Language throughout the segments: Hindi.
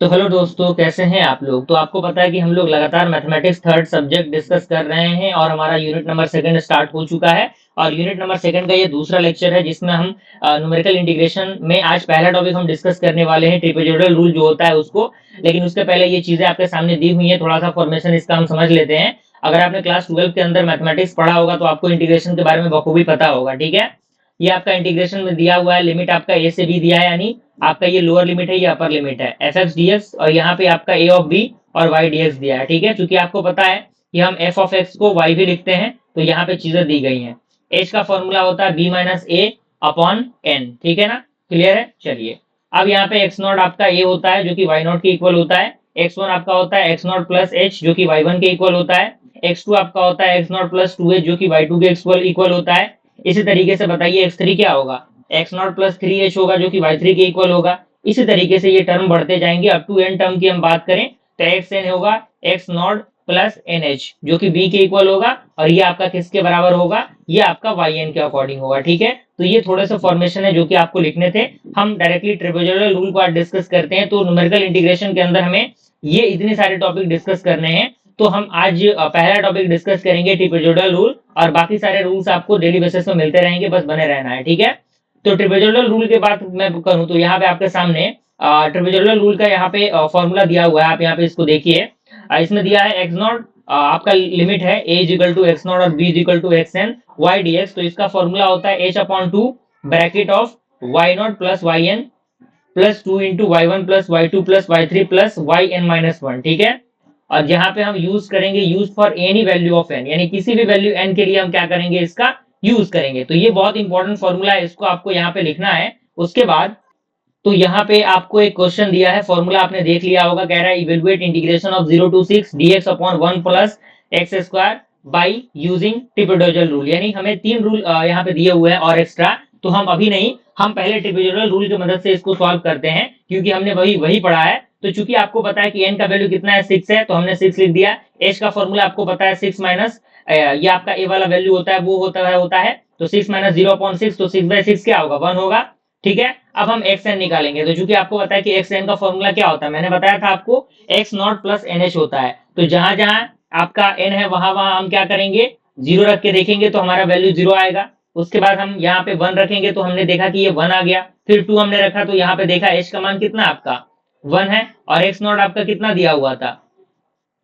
तो हेलो दोस्तों, कैसे हैं आप लोग। तो आपको पता है कि हम लोग लगातार मैथमेटिक्स थर्ड सब्जेक्ट डिस्कस कर रहे हैं और हमारा यूनिट नंबर सेकंड स्टार्ट हो चुका है। और यूनिट नंबर सेकंड का ये दूसरा लेक्चर है जिसमें हम न्यूमेरिकल इंटीग्रेशन में आज पहला टॉपिक हम डिस्कस करने वाले हैं, ट्रिपेजोइडल रूल जो होता है उसको। लेकिन उसके पहले ये चीजें आपके सामने दी हुई है, थोड़ा सा फॉर्मेशन इसका हम समझ लेते हैं। अगर आपने क्लास 12 के अंदर मैथमेटिक्स पढ़ा होगा तो आपको इंटीग्रेशन के बारे में बखूबी पता होगा। ठीक है, ये आपका इंटीग्रेशन में दिया हुआ है, लिमिट आपका ए से बी दिया है, यानी आपका ये लोअर लिमिट है, ये अपर लिमिट है एफ एक्स डी एक्स, और यहाँ पे आपका ए ऑफ बी और वाई डी एक्स दिया है। ठीक है, क्योंकि आपको पता है कि हम एफ ऑफ एक्स को वाई भी लिखते हैं, तो यहाँ पे चीजें दी गई हैं। एच का फॉर्मूला होता है बी माइनस ए अपॉन एन। ठीक है ना, क्लियर है। चलिए, अब यहाँ पे एक्स नॉट आपका ए होता है जो कि वाई नॉट के इक्वल होता है। एक्स वन आपका होता है एक्स नॉट प्लस एच जो कि वाई वन के इक्वल होता है। एक्स टू आपका होता है x nought plus two H जो कि वाई टू के इक्वल होता है। इसी तरीके से बताइए एक्स थ्री क्या होगा, x nought plus three H होगा जो कि वाई थ्री के इक्वल होगा। इसी तरीके से ये टर्म बढ़ते जाएंगे। अप टू एन टर्म की हम बात करें तो एक्स एन होगा x nought plus n h जो कि बी के इक्वल होगा, और ये आपका किसके बराबर होगा, ये आपका वाई एन के अकॉर्डिंग होगा। ठीक है, तो ये थोड़े से फॉर्मेशन है जो कि आपको लिखने थे। हम डायरेक्टली ट्रेपेजोइडल रूल को आज डिस्कस करते हैं। तो न्यूमेरिकल इंटीग्रेशन के अंदर हमें ये इतने सारे टॉपिक डिस्कस करने हैं, तो हम आज पहला टॉपिक डिस्कस करेंगे ट्रेपेजोइडल रूल, और बाकी सारे रूल्स आपको डेली बेसिस पे मिलते रहेंगे, बस बने रहना है। ठीक है, तो ट्रेपेजोइडल रूल के बात मैं करूं तो यहाँ पे आपके सामने ट्रेपेजोइडल रूल का यहाँ पे फॉर्मूला दिया हुआ है। आप यहाँ पे इसको देखिए, इसमें दिया है एक्स नॉट आपका लिमिट है A is equal to X naught और B is equal to X N Y D X. तो इसका फॉर्मूला होता है H upon two bracket of Y naught plus Y N plus two into Y one plus Y two plus Y three plus Y N minus one. ठीक है, और यहाँ पे हम यूज करेंगे use for any value of N, यानी किसी भी वैल्यू एन के लिए हम क्या करेंगे, इसका यूज करेंगे। तो ये बहुत इंपॉर्टेंट फॉर्मूला है, इसको आपको यहाँ पे लिखना है। उसके बाद तो यहाँ पे आपको एक क्वेश्चन दिया है, फॉर्मूला आपने देख लिया होगा, कह रहा है evaluate integration of 0 to 6 dx upon 1 plus x square by using trapezoidal rule. यानी हमें तीन रूल यहाँ पे दिए हुए हैं और एक्स्ट्रा, तो हम अभी नहीं, हम पहले ट्रेपेजोइडल रूल की मदद से इसको सॉल्व करते हैं, क्योंकि हमने वही वही पढ़ा है। तो चूंकि आपको पता है कि एन का वैल्यू कितना है, 6 है, तो हमने 6 लिख दिया। एच का फॉर्मूला आपको पता है 6 माइनस ये आपका ए वाला वैल्यू होता है, वो होता है तो 6 माइनस 0.6, तो 6/6 क्या होगा, 1 होगा। ठीक है, अब हम एक्स एन निकालेंगे। तो चूंकि आपको पता है कि एक्स एन का फॉर्मूला क्या होता है, मैंने बताया था आपको, x nought plus n h होता है। तो जहां जहां आपका एन है वहां वहां हम क्या करेंगे, जीरो रख के देखेंगे तो हमारा वैल्यू जीरो आएगा। उसके बाद हम यहाँ पे वन रखेंगे तो हमने देखा कि ये वन आ गया। फिर टू हमने रखा तो यहाँ पे देखा एच का मान कितना आपका वन है, और एक्स नॉट आपका कितना दिया हुआ था,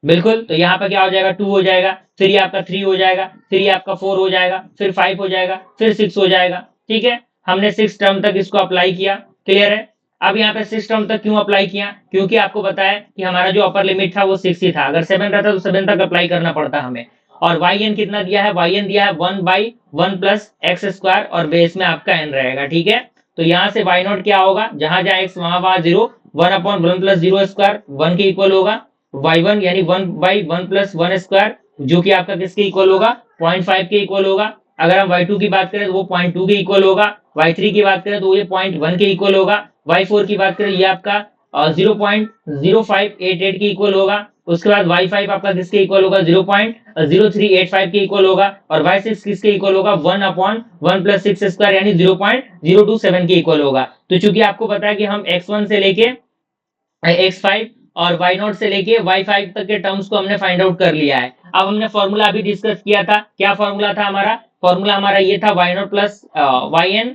बिल्कुल, तो यहाँ पे क्या हो जाएगा, टू हो जाएगा। फिर ये आपका थ्री हो जाएगा, फिर ये आपका फोर हो जाएगा, फिर फाइव हो जाएगा, फिर सिक्स हो जाएगा। ठीक है, हमने सिक्स टर्म तक इसको अप्लाई किया, क्लियर है। अब यहाँ पे सिक्स टर्म तक क्यों अप्लाई किया, क्योंकि आपको पता है कि हमारा जो अपर लिमिट था वो सिक्स ही था। अगर सेवन रहता तो सेवन तक अप्लाई करना पड़ता हमें। और वाई एन कितना दिया है, वाई एन दिया है 1/1 प्लस एक्स स्क्वायर, और बेस में आपका एन रहेगा। ठीक है, तो यहाँ से वाई नॉट क्या होगा, जहां जहां एक्स वहां वहां जीरो, 1/1 प्लस जीरो स्क्वायर 1 के इक्वल होगा। y1 यानी 1/1 प्लस वन स्क्वायर जो कि आपका किसके इक्वल होगा, 0.5 के इक्वल होगा। अगर हम y2 की बात करें तो वो 0.2 के इक्वल होगा। y3 की बात करें तो ये 0.1 के इक्वल होगा। y4 की बात करें ये आपका 0.0588 के इक्वल होगा। उसके बाद y5 आपका किसके इक्वल होगा, 0.0385 के इक्वल होगा। और y6 किसके इक्वल होगा, 1/1 प्लस सिक्स स्क्वायर यानी 0.027 के इक्वल होगा। तो चूंकि आपको पता है कि हम x1 से लेके x5 और y0 से लेके y5 तक के टर्म्स को हमने फाइंड आउट कर लिया है। अब हमने फॉर्मूला अभी डिस्कस किया था, क्या फॉर्मूला था हमारा, फॉर्मूला हमारा ये था y0 प्लस yn।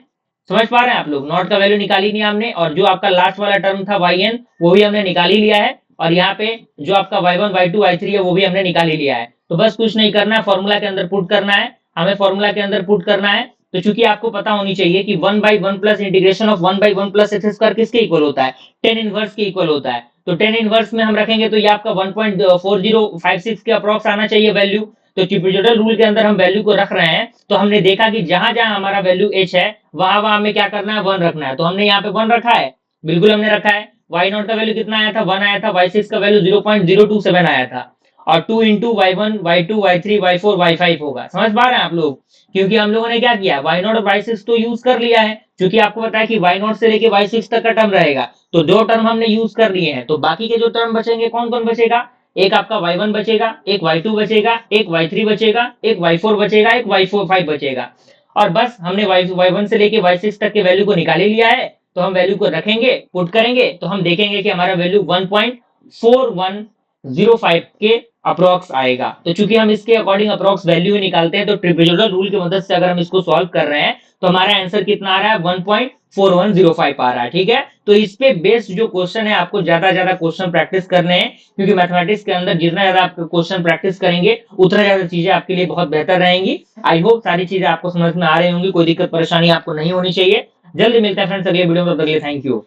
समझ पा रहे हैं आप लोग, नॉट का वैल्यू निकाली नहीं हमने, और जो आपका लास्ट वाला टर्म था yn वो भी हमने निकाल ही लिया है। और यहाँ पे जो आपका y1 y2 y3 है वो भी हमने निकाल ही लिया है। तो बस कुछ नहीं करना है, फॉर्मूला के अंदर पुट करना है, हमें फॉर्मूला के अंदर पुट करना है। तो चूंकि आपको पता होनी चाहिए कि 1/1 plus integration of 1/1 plus x square किसके इक्वल होता है, टेन इनवर्स के इक्वल होता है। तो टेन इनवर्स में हम रखेंगे तो ये आपका 1.4056 के अप्रॉक्स आना चाहिए वैल्यू। तो ट्रेपेजोइडल रूल के अंदर हम वैल्यू को रख रहे हैं, तो हमने देखा कि जहां जहां हमारा वैल्यू h है वहां वहां हमें क्या करना है, वन रखना है। तो हमने यहाँ पे वन रखा है, बिल्कुल हमने रखा है। y0 का वैल्यू कितना आया था, वन आया था। y6 का वैल्यू 0.027 आया था। और 2 into y1 y2 y3 y4 y5 होगा। समझ पा रहे हैं आप लोग, क्योंकि हम लोगों ने क्या किया, y0 और y6 तो यूज कर लिया है, क्योंकि आपको पता है कि y0 से लेके y6 तक का टर्म रहेगा। तो दो टर्म हमने यूज कर लिए हैं, तो बाकी के जो टर्म बचेंगे कौन कौन बचेगा, एक आपका y1 बचेगा, एक y2 बचेगा, एक y3 बचेगा, एक y4 बचेगा, एक y4 5 बचेगा। और बस हमने y1 से लेके y6 तक के वैल्यू को निकाल ही लिया है। तो हम वैल्यू को रखेंगे, पुट करेंगे, तो हम देखेंगे कि हमारा वैल्यू 1.4105 के अप्रोक्स आएगा। तो चूंकि हम इसके अकॉर्डिंग अप्रोक्स वैल्यू ही निकालते हैं, तो ट्रेपेजोइडल रूल की मदद से अगर हम इसको सॉल्व कर रहे हैं तो हमारा आंसर कितना आ रहा है, 1.4105 आ रहा है। ठीक है, तो इस पे बेस्ड जो क्वेश्चन है, आपको ज्यादा क्वेश्चन प्रैक्टिस करने हैं, क्योंकि मैथमेटिक्स के अंदर जितना ज्यादा आप क्वेश्चन प्रैक्टिस करेंगे उतना ज्यादा चीजें आपके लिए बहुत बेहतर रहेंगी। आई होप सारी चीजें आपको समझ में आ रही होंगी, कोई दिक्कत परेशानी आपको नहीं होनी चाहिए। जल्दी मिलते हैं फ्रेंड्स अगले वीडियो में, तब तक के लिए थैंक यू।